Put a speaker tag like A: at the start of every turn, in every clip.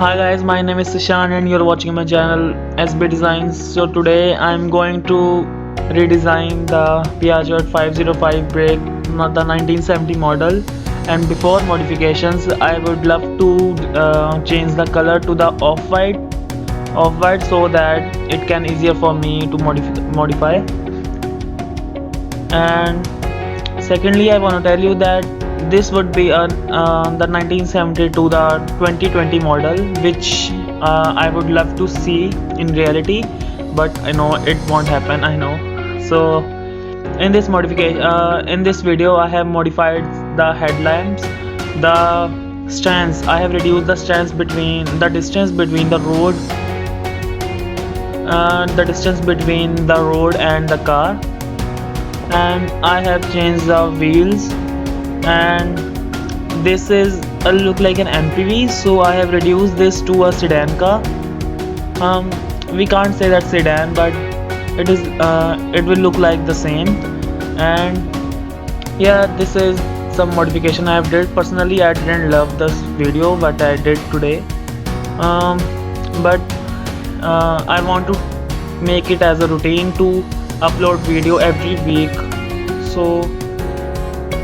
A: Hi guys, my name is Sishan and you're watching my channel SB Designs. So today I'm going to redesign the Peugeot 505 brake, not the 1970 model. And before modifications, I would love to change the color to the off-white so that it can easier for me to modify. And secondly, I want to tell you that this would be the 1970 to the 2020 model, which I would love to see in reality, but I know it won't happen. I know. So in this video, I have modified the headlamps, the stands. I have reduced the stands between the distance between the distance between the road and the car, and I have changed the wheels. And this is a look like an MPV, so I have reduced this to a sedan car. We can't say that sedan, but it will look like the same. And yeah, this is some modification I have did. Personally, I didn't love this video, but I did today. But I want to make it as a routine to upload video every week. So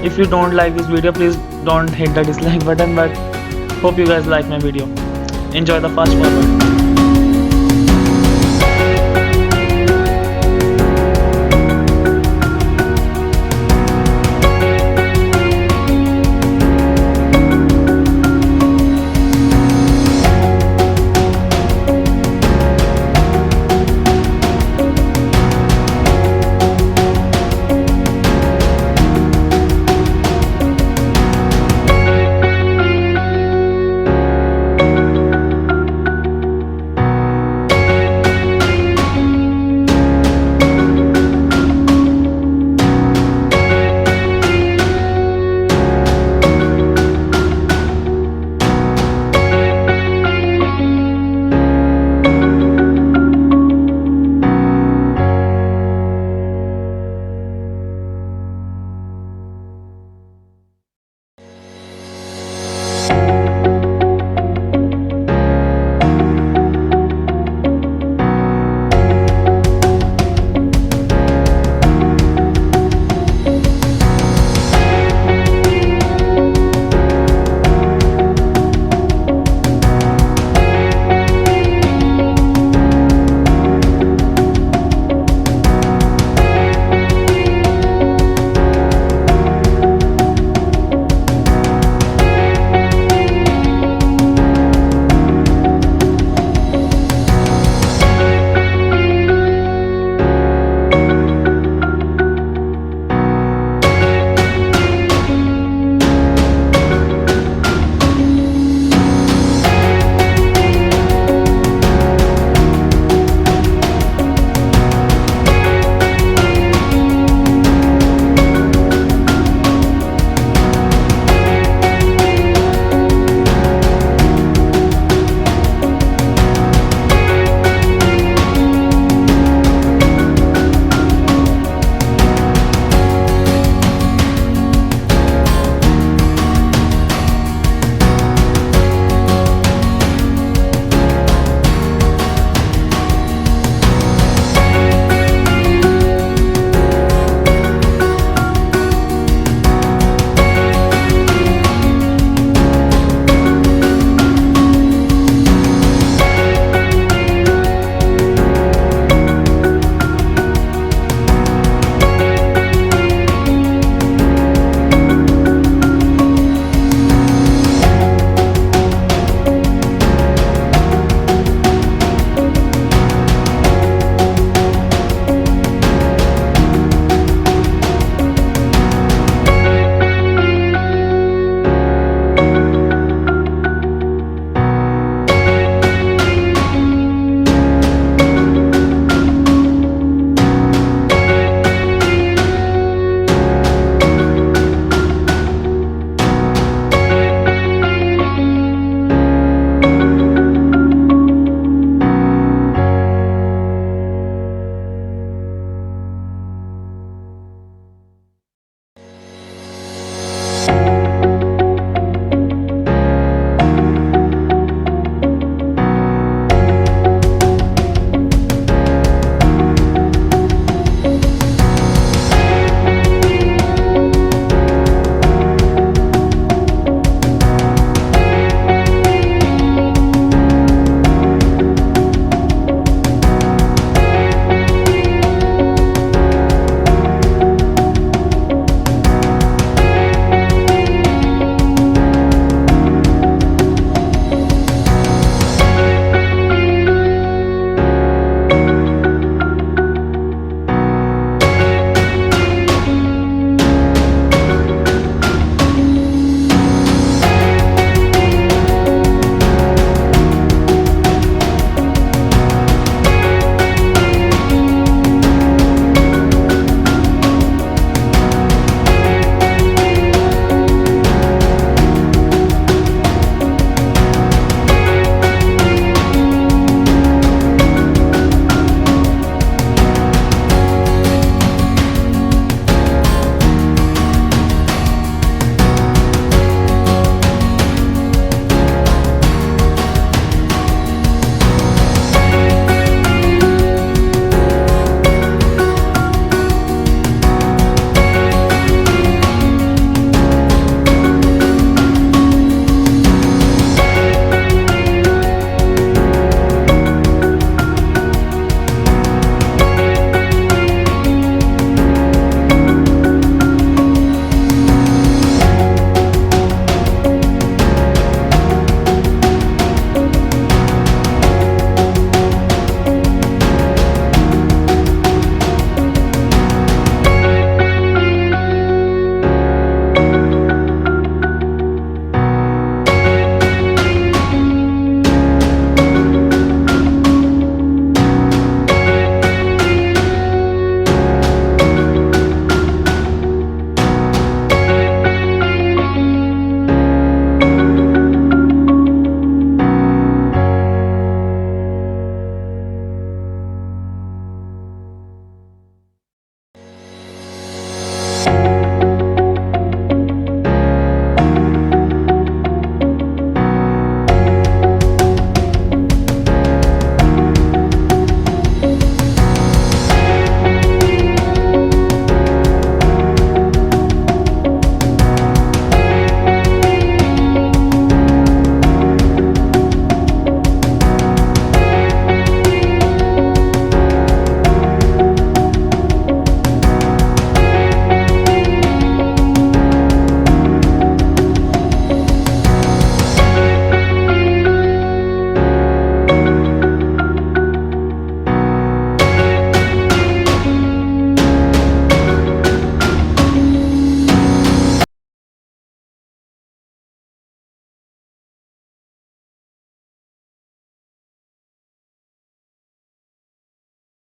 A: if you don't like this video, please don't hit the dislike button, but hope you guys like my video. Enjoy the fast forward.